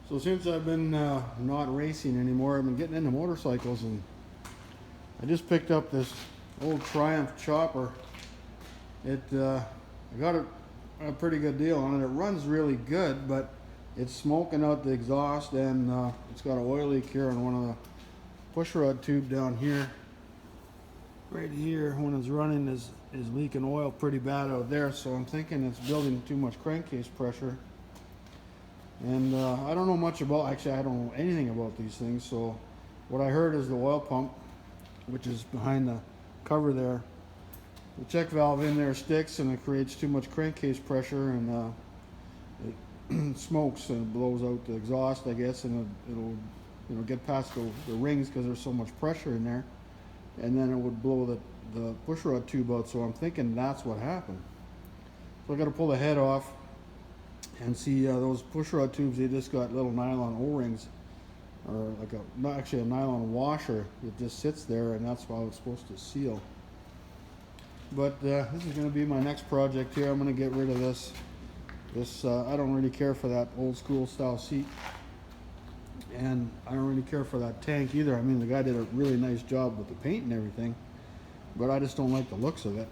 So since I've been not racing anymore, I've been getting into motorcycles, and I just picked up this old Triumph chopper. I got a pretty good deal on it. It runs really good, but it's smoking out the exhaust, and it's got an oil leak here on one of the pushrod tube down here. Right here, when it's running, is leaking oil pretty bad out there. So I'm thinking it's building too much crankcase pressure. And I don't know much about, actually I don't know anything about these things, so what I heard is the oil pump, which is behind the cover there, the check valve in there sticks and it creates too much crankcase pressure, and it smokes and blows out the exhaust, I guess, and it'll get past the rings because there's so much pressure in there, and then it would blow the pushrod tube out. So I'm thinking that's what happened. So I got to pull the head off and see those pushrod tubes. They just got little nylon O-rings, or like not actually a nylon washer that just sits there, and that's how it's supposed to seal. But this is going to be my next project here. I'm going to get rid of this. I don't really care for that old school style seat, and I don't really care for that tank either. I mean, the guy did a really nice job with the paint and everything, but I just don't like the looks of it.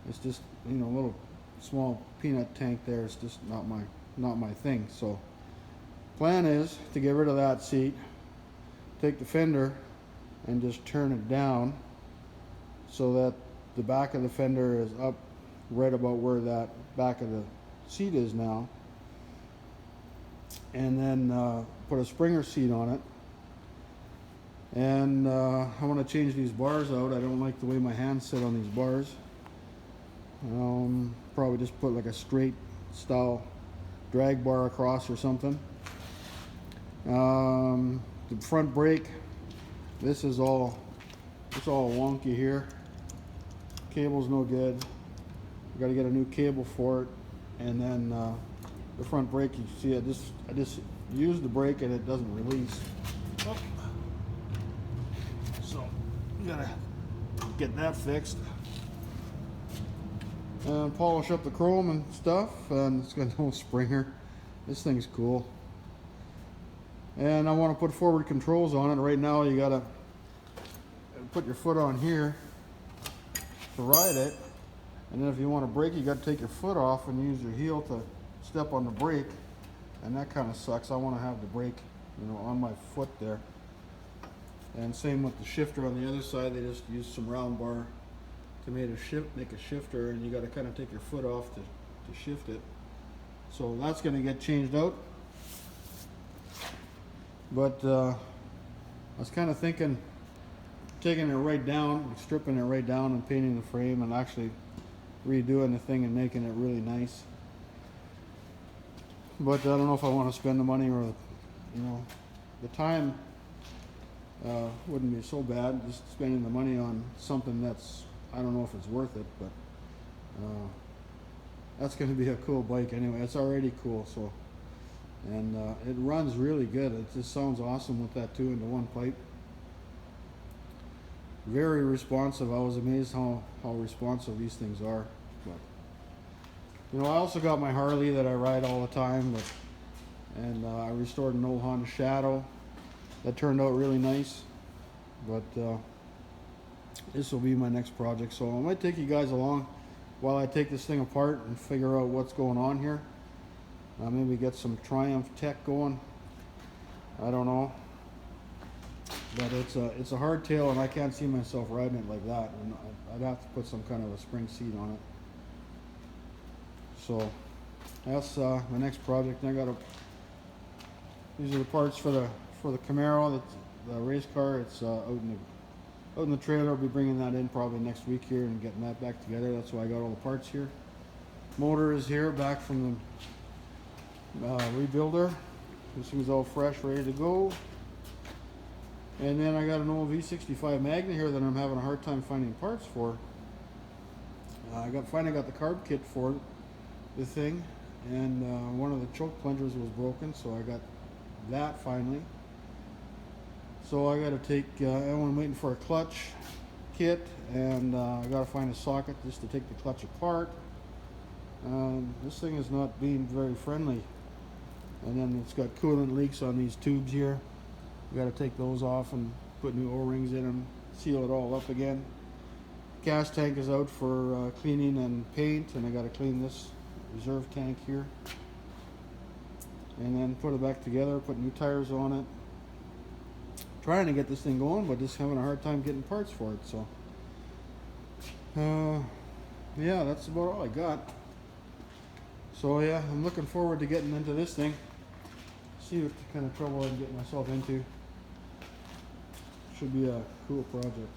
It's just, a little small peanut tank there. It's just not my thing. So plan is to get rid of that seat, take the fender and just turn it down so that the back of the fender is up right about where that back of the seat is now, and then put a Springer seat on it. And I want to change these bars out. I don't like the way my hands sit on these bars. Probably just put like a straight style drag bar across or something. The front brake, it's all wonky here. Cable's no good. Got to get a new cable for it. And then the front brake, you see, I just used the brake and it doesn't release. Oh. So you gotta get that fixed. And polish up the chrome and stuff, and it's got no Springer. This thing's cool. And I want to put forward controls on it. Right now you gotta put your foot on here to ride it, and then if you want to brake, you got to take your foot off and use your heel to step on the brake, and that kind of sucks. I want to have the brake on my foot there. And same with the shifter on the other side. They just use some round bar to make a shifter, and you got to kind of take your foot off to shift it. So that's going to get changed out. But I was kind of thinking taking it right down, stripping it right down and painting the frame, and actually redoing the thing and making it really nice. But I don't know if I want to spend the money, or the time wouldn't be so bad, just spending the money on something that's, I don't know if it's worth it, but that's going to be a cool bike anyway. It's already cool, so, and it runs really good. It just sounds awesome with that 2-into-1 pipe. Very responsive. I was amazed how responsive these things are. But I also got my Harley that I ride all the time, and I restored an old Honda Shadow that turned out really nice. But this will be my next project, so I might take you guys along while I take this thing apart and figure out what's going on here. Maybe get some Triumph tech going. I don't know, but it's a hardtail, and I can't see myself riding it like that, and I'd have to put some kind of a spring seat on it. So that's my next project. And these are the parts for the Camaro, the race car. It's out in the trailer. I'll be bringing that in probably next week here and getting that back together. That's why I got all the parts here. Motor is here, back from the rebuilder. This thing's all fresh, ready to go. And then I got an old V65 Magna here that I'm having a hard time finding parts for. I finally got the carb kit for the thing, and one of the choke plungers was broken, so I got that finally. So I got to take, I'm waiting for a clutch kit, and I got to find a socket just to take the clutch apart. This thing is not being very friendly And then it's got coolant leaks on these tubes here. We got to take those off and put new O-rings in them, seal it all up again. Gas tank is out for cleaning and paint, and I got to clean this reserve tank here. And then put it back together, put new tires on it. Trying to get this thing going, but just having a hard time getting parts for it. So, yeah, that's about all I got. So yeah, I'm looking forward to getting into this thing. See what kind of trouble I can get myself into. Should be a cool project.